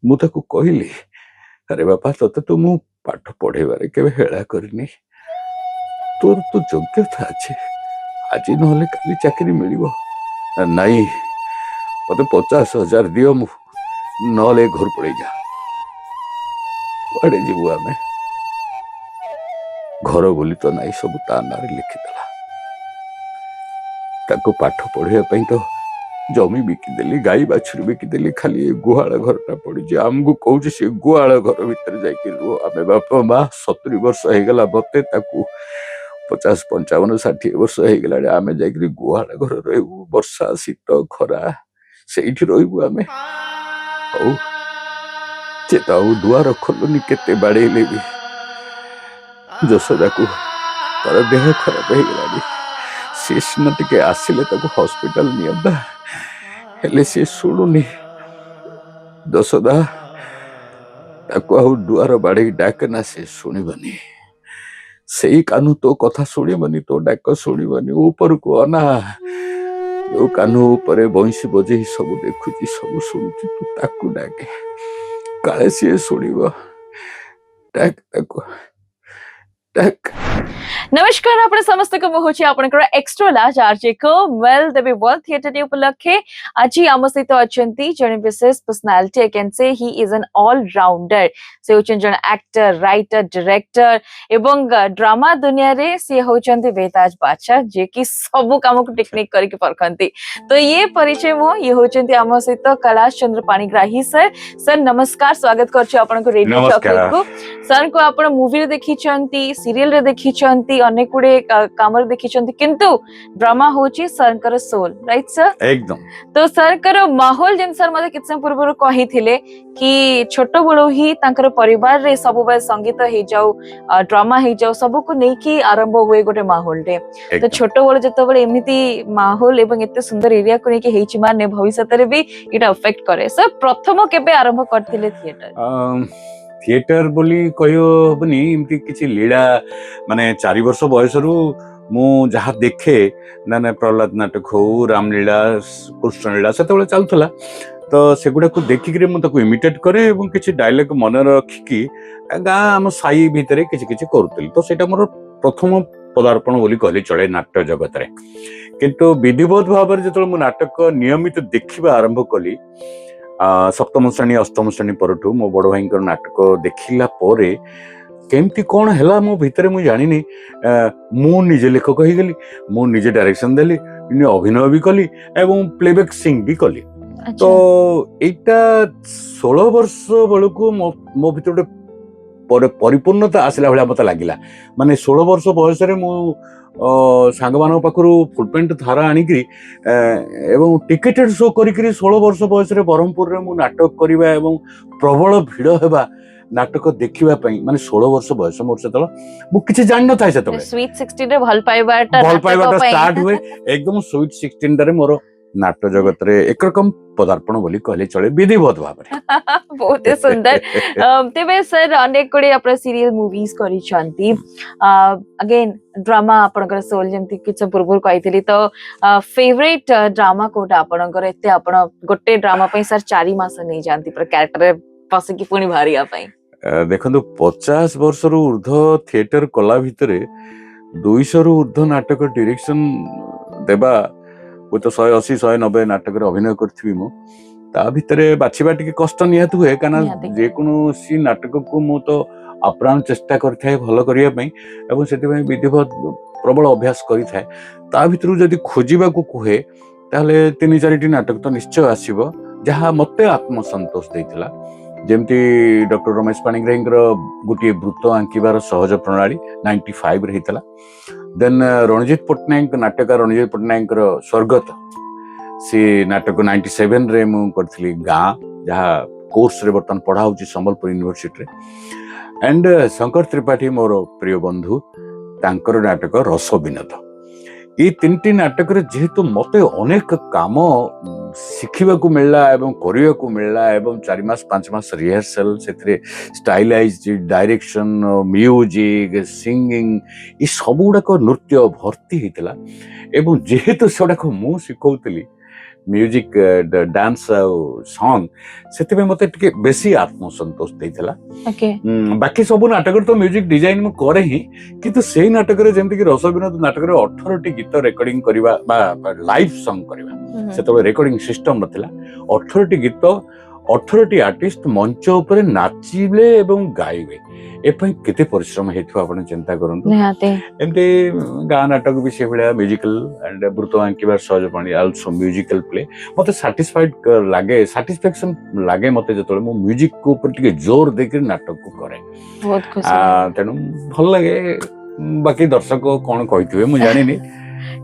ମୁଁ ତାକୁ କହିଲି, ଆରେ ବାପା ତତେ ତ ମୁଁ ପାଠ ପଢେଇବାରେ କେବେ ହେଳା କରିନି, ତୋର ତ ଯୋଗ୍ୟତା ଅଛି, ଆଜି ନହେଲେ କାଲି ଚାକିରି ମିଳିବ। ନାଇଁ, ମତେ 50,000 ଦିଅ, ମୁଁ ନହେଲେ ଘରୁ ପଳେଇ ଯା। କୁଆଡେ ଯିବୁ ଆମେ? ଘର ବୋଲି ତ ନାଇଁ, ସବୁ ତା ନାଁରେ ଲେଖିଦେଲା। ତାକୁ ପାଠ ପଢେଇବା ପାଇଁ ତ ଜମି ବିକିଦେଲି, ଗାଈ ବାଛୁରୀ ବିକିଦେଲି, ଖାଲି ଏ ଗୁହାଳ ଘରଟା ପଡିଛି। ଆମକୁ କହୁଛି ସେ ଗୁହାଳ ଘର ଭିତରେ ଯାଇକି ରୁହ। ଆମେ ବାପା ମା 70 ବର୍ଷ ହେଇଗଲା ମତେ, ତାକୁ 50, 55, 60 ବର୍ଷ ହେଇଗଲାଣି। ଆମେ ଯାଇକିରି ଗୁହାଳ ଘର ରହିବୁ? ବର୍ଷା ଶୀତ ଖରା ସେଇଠି ରହିବୁ ଆମେ? ହଉ, ସେ ତ ଆଉ ଦୁଆର ଖୋଲୁନି, କେତେ ବାଡେଇଲେ ବି। ଯଶୋଦାକୁ ତାର ଦେହ ଖରାପ ହେଇଗଲାଣି, ସେ ସିନା ଟିକେ ଆସିଲେ ତାକୁ ହସ୍ପିଟାଲ ନିଅନ୍ତା, ହେଲେ ସେ ଶୁଣୁନି। ଯଶୋଦା, ତାକୁ ଆଉ ଦୁଆର ବାଡେଇ ଡାକନା, ସେ ଶୁଣିବନି। ସେଇ କାହ୍ନୁ ତୋ କଥା ଶୁଣିବନି, ତୋ ଡାକ ଶୁଣିବନି। ଉପରକୁ ଅନା, ଯୋଉ କାହ୍ନୁ ଉପରେ ବଇଁଶୀ ବଜେଇ ସବୁ ଦେଖୁଛି, ସବୁ ଶୁଣୁଛି, ତୁ ତାକୁ ଡାକେ, କାଳେ ସିଏ ଶୁଣିବ। ଡାକ ତାକୁ, ଡାକ। नमस्कार आपण समस्त को मुहुची आपनकर एक्स्ट्रा लार्ज आरजे को वेल देबी वर्ल्ड थिएटर डे उपलक्षे आज आम सहित अछंती जने विशेष personality I can say he is an all rounder से होचन जन एक्टर राइटर डायरेक्टर एवं ड्रामा दुनिया रे से होचंती बेताज बादशाह जे कि सब काम को टेक्निक करके परखंती। तो ये परिचय मो ये होचंती आम सहित कैलाश चंद्र पाणिग्राही सर। सर नमस्कार, स्वागत करछु आपनको रेडियो चॉकलेट को। सर को आपण मूवी रे देखिचंती, सीरियल रे देखिचंती, अनेक गुडे काम देखिचंती, किंतु ड्रामा होची सरकर सोल, राइट सर? एकदम। तो सरकर माहौल जेन सर मते किछ पूर्व कहिथिले कि छोट बळो ही तांकर परिवार रे सब बेल संगीत हे जाऊ, ड्रामा हे जाऊ, सब को नै कि आरंभ हुए गोटे माहौल रे। तो छोट बळो जतबेले एमिति माहौल एवं एते सुंदर एरिया को नै कि हेची माने भविष्यत रे भी इटा अफेक्ट करे। सर प्रथम केबे आरंभ करथिले थिएटर? थिएटर बोली कहबनी, एमती किसी लीला माने 4 वर्ष बयस रु मु जहा देखे ना प्रहलाद नाटक हो, रामलीला, कृष्णलीला से चलुला, तो सेगुड़ा को देखिक मुझे इमिटेट करे और किसी डायलॉग मन रखिकी गाँ आम साई भितर किसी किसी करुली। तो सेटा मोर प्रथम पदार्पण बोली कहले चले नाट्य जगत रे। किंतु विधिवत भाव में जो नाटक नियमित देखा आरंभ कली, सप्तम श्रेणी अष्टम श्रेणी परठू मो बड़ भाई नाटक देखिला परे केमती कौन है मो भितर मुझे जानी, मु निजे लेखक हो गली, मु निजे डायरेक्शन देली, अभिनय भी कली एवं प्लेबैक सिंग भी कली। तो एटा 16 वर्ष बेलू मो भीतर गोटे परिपूर्णता आसला भाया मत लगिला। माने 16 वर्ष बयस सांग मान पाखु फुल पेंट धारा आनिकी एवं टिकेटेड शो करी 16 वर्ष बयस ब्रह्मपुर में नाटक करवा एवं प्रबल भिड़ होगा नाटक देखा माने 16 वर्ष बयस मोर से मु किछि जान न थाए से स्वीट 16 रे भल पाइबाटा स्टार्ट हुए। एकदम स्वीट 16 रे मोर नाट्य जगत रे एक रकम पदार्पण बोली कहले चले विधिवत भाव रे। बहुत सुंदर। तेबे सर अनेक गुडी आपण सीरियल मूवीज करी छंती, अगेन ड्रामा आपनकर सोल जेमति किछ पूर्व कहितली। तो फेवरेट ड्रामा कोटा आपनकर एते आपण गोटे ड्रामा पे सर 4 मास नै जानती पर कैरेक्टर पसे की पुनी भारिया पई देखंतु 50 वर्ष रु ऊर्ध्व थिएटर कला भितरे 200 रु ऊर्ध्व नाटक डायरेक्शन देबा, वो तो 180 190 नाटक अभिनय करी मु ता भितरे बाछिबा टिके कष्ट निहात हुए, काना जे कोनोसी नाटक को मु तो अप्राण चेष्टा करथाय भलो करिया पई एवं सेति पई विधिवत प्रबल अभ्यास करिथाय। ता भितरु जदि खोजिबा को कहे ताहले 3-4टी नाटक तो निश्चय आसीबो जहा मते आत्मसंतोष देइथिला। जेमती डॉक्टर रमेश पाणिग्राही गोटे वृत्त आंकिबार सहज प्रणाली 95 रे हितला। देन रणजीत पट्टनायक नाटककार रणजीत पट्टनायक स्वर्गत सी नाटक 97 रे मु करथली गाँ, जहा कोर्स रे बर्तन पढ़ा होची संबलपुर यूनिवर्सिटी रे। एंड शंकर त्रिपाठी मोर प्रिय बंधु तांकर नाटक रस विनोद। ये 3टी नाटक रे जेहेतु मते अनेक काम शिखिबा को मिलला एवं करिया को मिलला एवं 4 मास 5 मास रिहर्सल सेथरे स्टाइलाइज्ड डायरेक्शन म्यूजिक सिंगिंग ये सब गुडा नृत्य भर्ती हितला एवं जेहेतु सेडा को मु सिखौतली म्यूजिक डांस सॉन्ग से मत बेसी आत्मसंतोष देइथिला ओके बाकी सब नाटक तो म्यूजिक डिजाइन मु करे ही किंतु से नाटक जमती कि रस विनोद नाटक 18 गीत रेकर्डिंग करवा लाइव सॉन्ग करवा से रेकर्डिंग सिस्टम नथिला 18 गीत 18 आर्टिस्ट मंच उपर नाचिले एवं गाइबे एपई केते परिश्रम हेतु आपण चिंता करंतु निहाते एमते गाँ नाटक भी से भाया म्यूजिकल एंड वृत्त आंकिबार सहज पाणी आल्सो म्यूजिकल प्ले मते सैटिस्फाइड लागे सैटिस्फैक्शन लागे मते जतले मो म्यूजिक को ऊपर टिके जोर देकर नाटक को करे बहुत खुशी तेणु भल लगे बाकी दर्शक कौन कहिथिबे मु जानिनी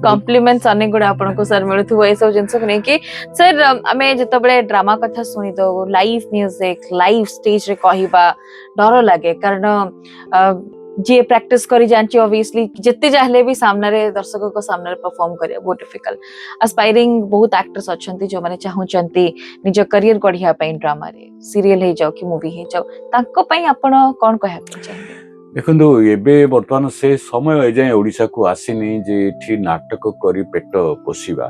कॉम्प्लीमेंट्स अनेक गुड़ा आपन को सर मिलुथु ए सब जिंस को नै कि सर हमें जतबे ड्रामा कथा सुनी तो लाइव म्यूजिक लाइव स्टेज रे कहिबा डर लागे कारण जे प्रैक्टिस करी जानची ऑब्वियसली जिते चाहले भी सामने रे दर्शकों को सामने परफॉर्म करे बहुत डिफिकल्ट एस्पायरिंग बहुत एक्टर्स अछंती जो माने चाहुचंती निज करियर गढिया पई ड्रामा रे सीरियल हे जाओ कि मूवी हे जाओ ताको पई आपण कोन कहया चाहिए देखो एबे वर्तमान से समय एजाए ओडिशा को आसीनी जे एठी नाटक करी पेट पोषिबा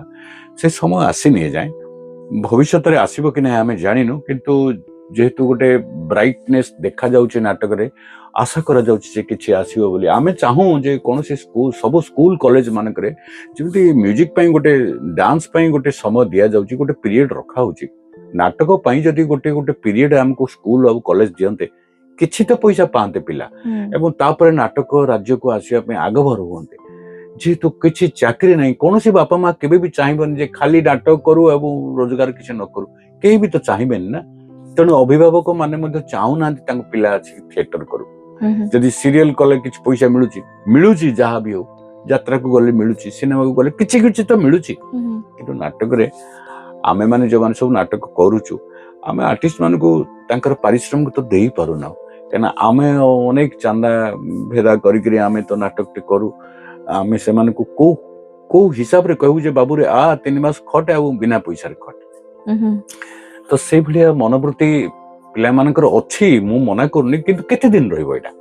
से समय आसीनी एजाए भविष्य रे आसीबो कि नै हमें जानिनु किंतु जेहेतु गोटे ब्राइटनेस देखा जाउछि नाटक रे आशा करा जाउछि जे किछि आसीबो बोली आमे चाहू जे कोनोसी स्कूल सब स्कूल कॉलेज मानक रे जेमति म्यूजिक पई गोटे डांस पई गोटे समय दिया जाउछि गोटे पीरियड रखा होछि नाटक पई जदि गोटे गोटे पीरियड हमको स्कूल और कॉलेज दियंते किछि तो पैसा पाते पिला एवं तापर नाटक राज्य को आसिया पे आगभर हुंते जेहेतु किछि चाकरी नहीं कौन बापा माँ केबे भी चाहिबन जे खाली नाटक करू एवं रोजगार किछि न करू केही भी तो चाहिबेन ना तेणु अभिभावक माने मध्ये चाहू ना तांको पिला अछि थिएटर करू जदि सीरियल कले किछि पैसा मिलुची जहा भी हो यात्रा को गले मिलुची सिनेमा को गले किछि किछि तो मिलुची किंतु नाटक रे आमे माने जो माने सब नाटक करूछु आमे आर्टिस्ट मान को तांकर पारिश्रमिक तो देई पारू ना कहना आमे अनेक चांदा भेदा करी आमे तो नाटक टे करू आमे से मान को को हिसाब रे कहू जे बाबू रे आ 3 मास खट आ बिना पैसा रे खट तो से भलिया मनोवृत्ति पिला मानकर अछि मु मना करनी किंतु केते दिन रहइबो एटा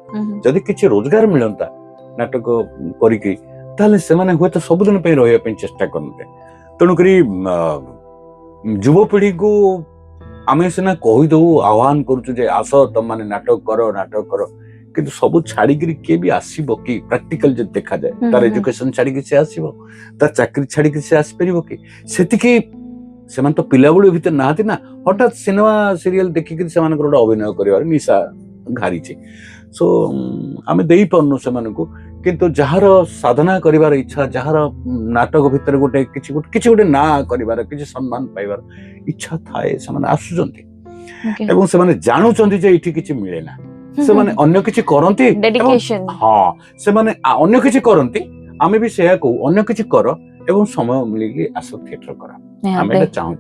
जदि किछि रोजगार मिलंता नाटक करी की ताले से माने होय तो सब दिन पे रहय पे चेष्टा करनते तणु करी युवपीढ़ी को आमे सिना कहि दो आह्वान करूछु जे आस तुम माने नाटक करो किंतु सब छाड़ी के भी आसीबो कि प्रैक्टिकल जे देखा जाए तार एजुकेशन छाड़ी के से आसीबो तार चाकरी छाड़ी के से आसी परिबो कि सेतिकी सेमान तो पिला बळु भीतर नाहति ना हठात सिनेमा सीरियल देखि कि सेमान को अभिनय करिवार निशा घारी छै सो आमे देई पन्नु सेमान को किंतु जहार साधना करिवार इच्छा जहार नाटक भीतर गोटे किछि गोटे ना करिवार किछि सम्मान पाइबार इच्छा थाए सेमान आसुचंती एवं सेमान जानुचंती जे इठी किछि मिले ना सेमाने अन्य किछि करंती डेडिकेशन हां सेमाने अन्य किछि करंती आमे भी सेया को अन्य किछि कर एवं समय मिलिकी आस थिएटर करा आमे चाहू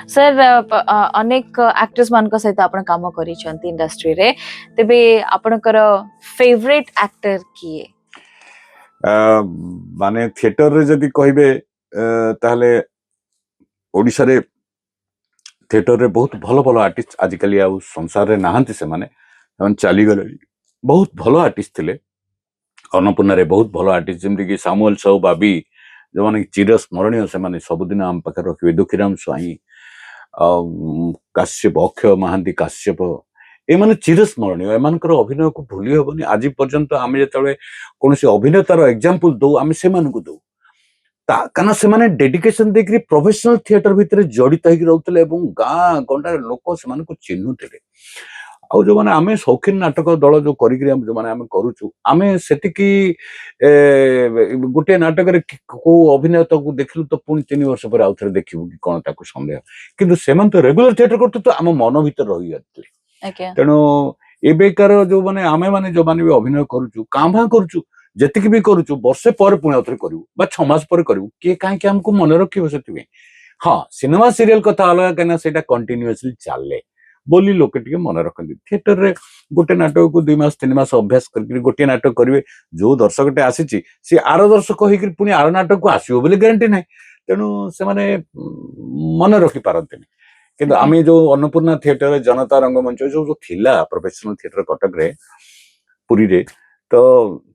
सर अनेक एक्टर्स मान को सहित आपण काम करी छंती इंडस्ट्री रे तबे आपनकर फेवरेट एक्टर किए माने थिएटर रे जदी कहिबे ताहले ओडिसा रे थिएटर रे बहुत भलो भलो आर्टिस्ट आजिकली आ संसार रे नाहंती से माने चली गले बहुत भलो आर्टिस्ट थिले अन्नपूर्णा रे बहुत भलो आर्टिस्ट जेमति कि सामुएल साहू बाबी जो माने चिर स्मरणीय से माने सबुदिन आम पाखे रखिबे दुखीराम स्वाई काश्यप अक्षय महांती काश्यप ए माने चिर स्मरणीय एमानकर अभिनय को भूली होबनी आज पर्यंत आमे जेतले कोनोसी अभिनेतार एग्जांपल दो आमे से मान को दो ता काना से माने डेडिकेशन देखि प्रोफेशनल थिएटर भितरे जडित होई रहउतले एवं गां गंडार लोक से मान को चिन्हुतले आ जो माने आमे शौकीन नाटक दल जो करी जो माने आमे करूछु आमे सेतिकी गोटे नाटक रे को अभिनेता को देखलु तो पुनी 3 वर्ष पर आउथरे देखिबु कि कोन ताको संदेह किंतु सेमान तो रेगुलर थिएटर करते तो आम मन भीतर रही जातले तेणु एबेकार जो माने आमे माने जो माने भी अभिनय करूछु कांभा करूछु जेतिकी भी करूछु वर्षे पर पुनी आउथरे करिवु बा 6 मास पर करिवु के काहे के हमको मन रखिबो सेतिबे हां सिनेमा सीरियल कथा अलग कना सेटा कंटीन्यूअसली चाले बोली लोक टिके मन रखती थिएटर रे गोटे नाटक को 2 मास 3 मास अभ्यास करके गोटे नाटक करिवे जो दर्शकटे आसीची से आर दर्शक होइकि पुनी आर नाटक को आसीबो बोली ग्यारंटी नै तेणु से माने मन रखि पारंतनी किंतु आमे जो अन्नपूर्णा थिएटर जनता रंगमंच जो थिला प्रोफेशनल थिएटर कटक रे पुरी रे तो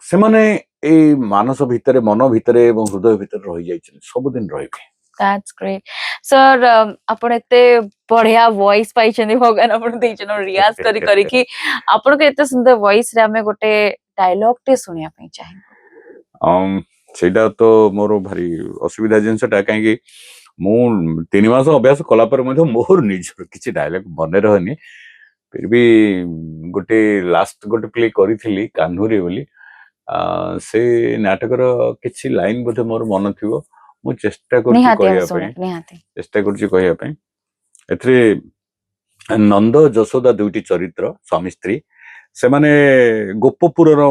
से माने ए मानस भितरे मन भितरे एवं हृदय भितरे रहि जाय सब दिन रहिबे That's great. Sir, आपण एते बढ़िया वॉइस पाइछनी भगवान आपण देइछन रियाज करी करी कि आपण के एते सुंदर वॉइस रे हमें गोटे डायलॉग टे सुनिया पई चाहे। ସେଇଟା ତ ମୋର ଭାରି ଅସୁବିଧା ଜିନିଷଟା କାହିଁକି ମୁଁ 3 ମାସ ଅଭ୍ୟାସ କଲା ପରେ ମଧ୍ୟ ମୋର ନିଜର କିଛି ଡାଇଲଗ ମନେ ରହେନି ଫିର ବି ଗୋଟେ ଲାଷ୍ଟ ଗୋଟେ ପ୍ଲେ କରିଥିଲି କାହ୍ନୁରେ ବୋଲି ସେ ନାଟକର କିଛି ଲାଇନ ବୋଧେ ମୋର ମନେ ଥିବ ମୁଁ ଚେଷ୍ଟା କରୁଛି निहाती କହିବା हम सुने ପାଇଁ निहाती। ଚେଷ୍ଟା କରୁଛି କହିବା ପାଇଁ ଏଥିରେ ନନ୍ଦ ଯଶୋଦା ଦୁଇଟି ଚରିତ୍ର ସ୍ୱାମୀ ସ୍ତ୍ରୀ ସେମାନେ ଗୋପପୁରର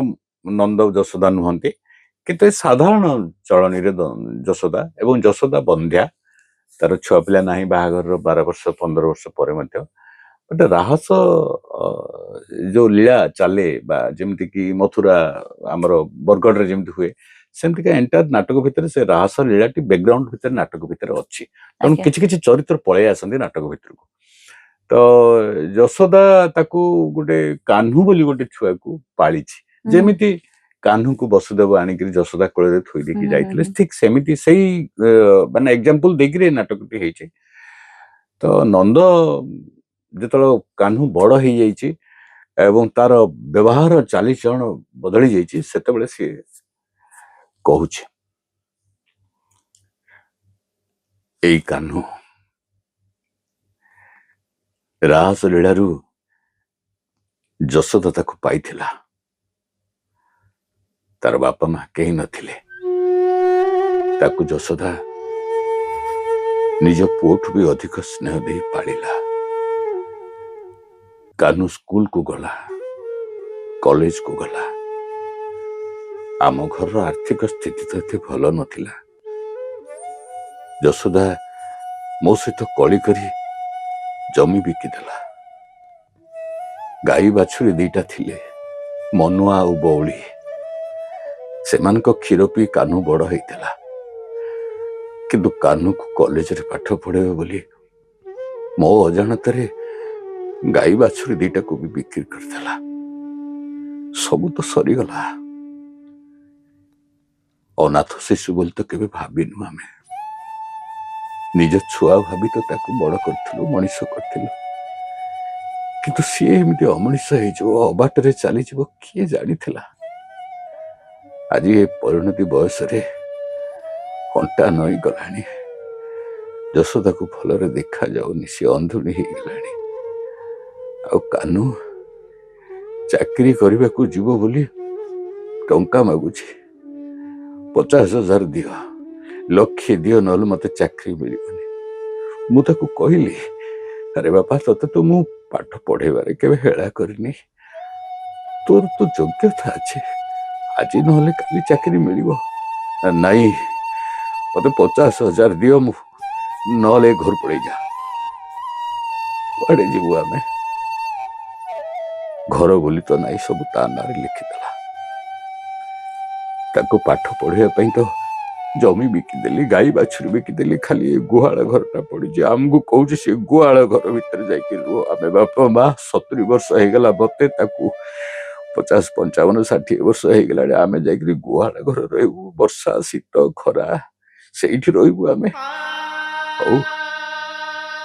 ନନ୍ଦ ଯଶୋଦା ନୁହନ୍ତି କିନ୍ତୁ ଏ ସାଧାରଣ ଚଳନୀରେ ଯଶୋଦା ଏବଂ ଯଶୋଦା ବନ୍ଧ୍ୟା ତାର ଛୁଆ ପିଲା ନାହିଁ ବାହାଘରର 12 ବର୍ଷ 15 ବର୍ଷ ପରେ ମଧ୍ୟ ଗୋଟେ ରାହସ ଯୋଉ ଲୀଳା ଚାଲେ ବା ଯେମିତି କି ମଥୁରା ଆମର ବରଗଡ଼ରେ ଯେମିତି ହୁଏ ସେମିତିକା ଏଣ୍ଟାର ନାଟକ ଭିତରେ ସେ ରାହସ ଲୀଳାଟି ବ୍ୟାକଗ୍ରାଉଣ୍ଡ ଭିତରେ ନାଟକ ଭିତରେ ଅଛି ତେଣୁ ଆଜ୍ଞା। କିଛି କିଛି ଚରିତ୍ର ପଳେଇ ଆସନ୍ତି ନାଟକ ଭିତରକୁ ତ ଯଶୋଦା ତାକୁ ଗୋଟେ କାହ୍ନୁ ବୋଲି ଗୋଟେ ଛୁଆକୁ ପାଳିଛି ଯେମିତି କାହ୍ନୁକୁ ବସୁଦେବ ଆଣିକିରି ଯଶୋଦା କୋଳରେ ଥୋଇ ଦେଇକି ଯାଇଥିଲେ ଠିକ ସେମିତି ସେଇ ମାନେ ଏକ୍ସାମ୍ପଲ ଦେଇକିରି ଏ ନାଟକଟି ହେଇଛି ତ ନନ୍ଦ ଯେତେବେଳେ କାହ୍ନୁ ବଡ ହେଇଯାଇଛି ଏବଂ ତାର ବ୍ୟବହାର ଚାଲିଚଳନ ବଦଳି ଯାଇଛି ସେତେବେଳେ ସିଏ କହୁଛି ଏଇ କାହ୍ନୁ ରାସ ଲୀଳାରୁ ଯଶୋଦା ତାକୁ ପାଇଥିଲା ତାର ବାପା ମା କେହି ନଥିଲେ ତାକୁ ଯଶୋଦା ନିଜ ପୁଅଠୁ ବି ଅଧିକ ସ୍ନେହ ଦେଇ ପାଳିଲା କାହ୍ନୁ ସ୍କୁଲକୁ ଗଲା କଲେଜକୁ ଗଲା ଆମ ଘରର ଆର୍ଥିକ ସ୍ଥିତି ତ ଏତେ ଭଲ ନଥିଲା ଯଶୋଦା ମୋ ସହିତ କଳି କରି ଜମି ବିକିଦେଲା ଗାଈ ବାଛୁରୀ ଦିଟା ଥିଲେ ମନୁଆ ଆଉ ବଉଳି ସେମାନଙ୍କ କ୍ଷୀର ପିଇ କାହ୍ନୁ ବଡ ହେଇଥିଲା କିନ୍ତୁ କାହ୍ନୁକୁ କଲେଜରେ ପାଠ ପଢେଇବ ବୋଲି ମୋ ଅଜାଣତରେ ଗାଈ ବାଛୁରୀ ଦିଟାକୁ ବି ବିକ୍ରି କରିଦେଲା ସବୁ ତ ସରିଗଲା ଅନାଥ ଶିଶୁ ବୋଲି ତ କେବେ ଭାବିନୁ ଆମେ ନିଜ ଛୁଆ ଭାବି ତ ତାକୁ ବଡ କରିଥିଲୁ ମଣିଷ କରିଥିଲୁ କିନ୍ତୁ ସିଏ ଏମିତି ଅମଣିଷ ହେଇଯିବ ଅବାଟରେ ଚାଲିଯିବ କିଏ ଜାଣିଥିଲା ଆଜି ଏ ପରିଣତି ବୟସରେ ଅଣ୍ଟା ନଈ ଗଲାଣି ଯଶୋଦାକୁ ଭଲରେ ଦେଖାଯାଉନି ସେ ଅନ୍ଧୁଣୀ ହେଇଗଲାଣି ଆଉ କାହ୍ନୁ ଚାକିରି କରିବାକୁ ଯିବ ବୋଲି ଟଙ୍କା ମାଗୁଛି 50,000 ଦିଅ ଲକ୍ଷେ ଦିଅ ନହେଲେ ମତେ ଚାକିରି ମିଳିବନି ମୁଁ ତାକୁ କହିଲି ଆରେ ବାପା ତତେ ତ ମୁଁ ପାଠ ପଢେଇବାରେ କେବେ ହେଳା କରିନି ତୋର ତ ଯୋଗ୍ୟତା ଅଛି ଆଜି ନହେଲେ କାଲି ଚାକିରି ମିଳିବ ନାଇଁ ମତେ 50,000 ଦିଅ ମୁଁ ନହେଲେ ଘରୁ ପଳେଇ ଯା କୁଆଡେ ଯିବୁ ଆମେ ଘର ବୋଲି ତ ନାଇଁ ସବୁ ତା ନାଁରେ ଲେଖିଦେଲା ତାକୁ ପାଠ ପଢେଇବା ପାଇଁ ତ ଜମି ବିକିଦେଲି ଗାଈ ବାଛୁରୀ ବିକିଦେଲି ଖାଲି ଗୁହାଳ ଘରଟା ପଡିଛି ଆମକୁ କହୁଛି ସେ ଗୁହାଳ ଘର ଭିତରେ ଯାଇକି ରୁହ ଆମେ ବାପା ମା 70 ବର୍ଷ ହେଇଗଲା ମତେ ତାକୁ 50, 55, 60 ବର୍ଷ ହେଇଗଲାଣି ଆମେ ଯାଇକିରି ଗୁହାଳ ଘର ରହିବୁ ବର୍ଷା ଶୀତ ଖରା ସେଇଠି ରହିବୁ ଆମେ ହଉ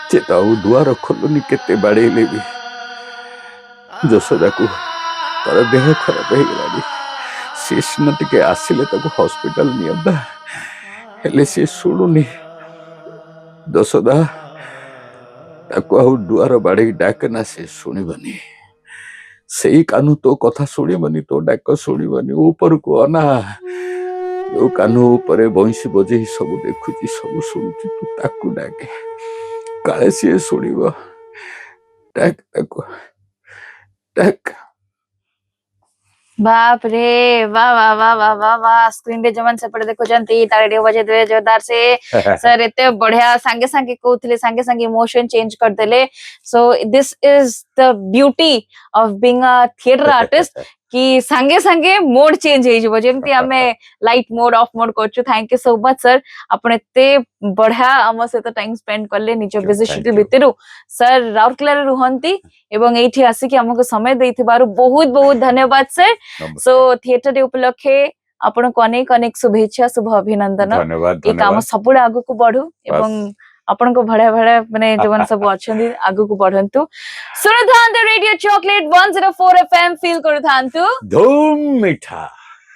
ସେ ତ ଆଉ ଦୁଆର ଖୋଲୁନି କେତେ ବାଡେଇଲେ ବି ଯଶୋଦାକୁ ତାର ଦେହ ଖରାପ ହେଇଗଲାଣି ସେ ସିନା ଟିକେ ଆସିଲେ ତାକୁ ହସ୍ପିଟାଲ ନିଅନ୍ତା ହେଲେ ସେ ଶୁଣୁନି ଯଶୋଦା ତାକୁ ଆଉ ଦୁଆର ବାଡେଇ ଡାକନା ସେ ଶୁଣିବନି ସେଇ କାହ୍ନୁ ତୋ କଥା ଶୁଣିବନି ତୋ ଡାକ ଶୁଣିବନି ଉପରକୁ ଅନା ଯୋଉ କାହ୍ନୁ ଉପରେ ବଇଁଶୀ ବଜେଇ ସବୁ ଦେଖୁଛି ସବୁ ଶୁଣୁଛି ତୁ ତାକୁ ଡାକେ କାଳେ ସିଏ ଶୁଣିବ ଡାକ ତାକୁ ଡାକ बाप रे वाह वाह वाह वाह वाह वाह स्क्रीन रे जमन से पड़े देखो जंती तारे रे बजे दे जोरदार से सर एते बढ़िया संगे संगे कहउथिले संगे संगे इमोशन चेंज कर देले so this is the beauty of being a theatre artist कि संगे संगे मोड चेंज हे जबो जेमती हमें लाइट मोड ऑफ मोड करछु thank you so much sir आपण एते बढ़िया हम से तो टाइम स्पेंड करले निजो बिजी शेड्यूल भितरु सर राउरकेला रे रुहंती एवं एठी आसी कि हमको समय देइथिबारु बहुत बहुत धन्यवाद सर सो थिएटर उपलक्षे ଆପଣଙ୍କୁ ଅନେକ ଅନେକ ଶୁଭେଚ୍ଛା ଶୁଭ ଅଭିନନ୍ଦନ ଧନ୍ୟବାଦ ଏ କାମ ଧନ୍ୟବାଦ ସବୁବେଳେ ଆଗକୁ ବଢୁ ଏବଂ ଆପଣଙ୍କ ଭଳିଆ ଭଳିଆ ମାନେ ଯୋଉମାନେ ସବୁ ଅଛନ୍ତି ଆଗକୁ ବଢନ୍ତୁ ଶୁଣୁଥାନ୍ତୁ ରେଡିଓ ଚକୋଲେଟ 104 FM ଫିଲ୍ କରୁଥାନ୍ତୁ ଧୁମ ମିଠା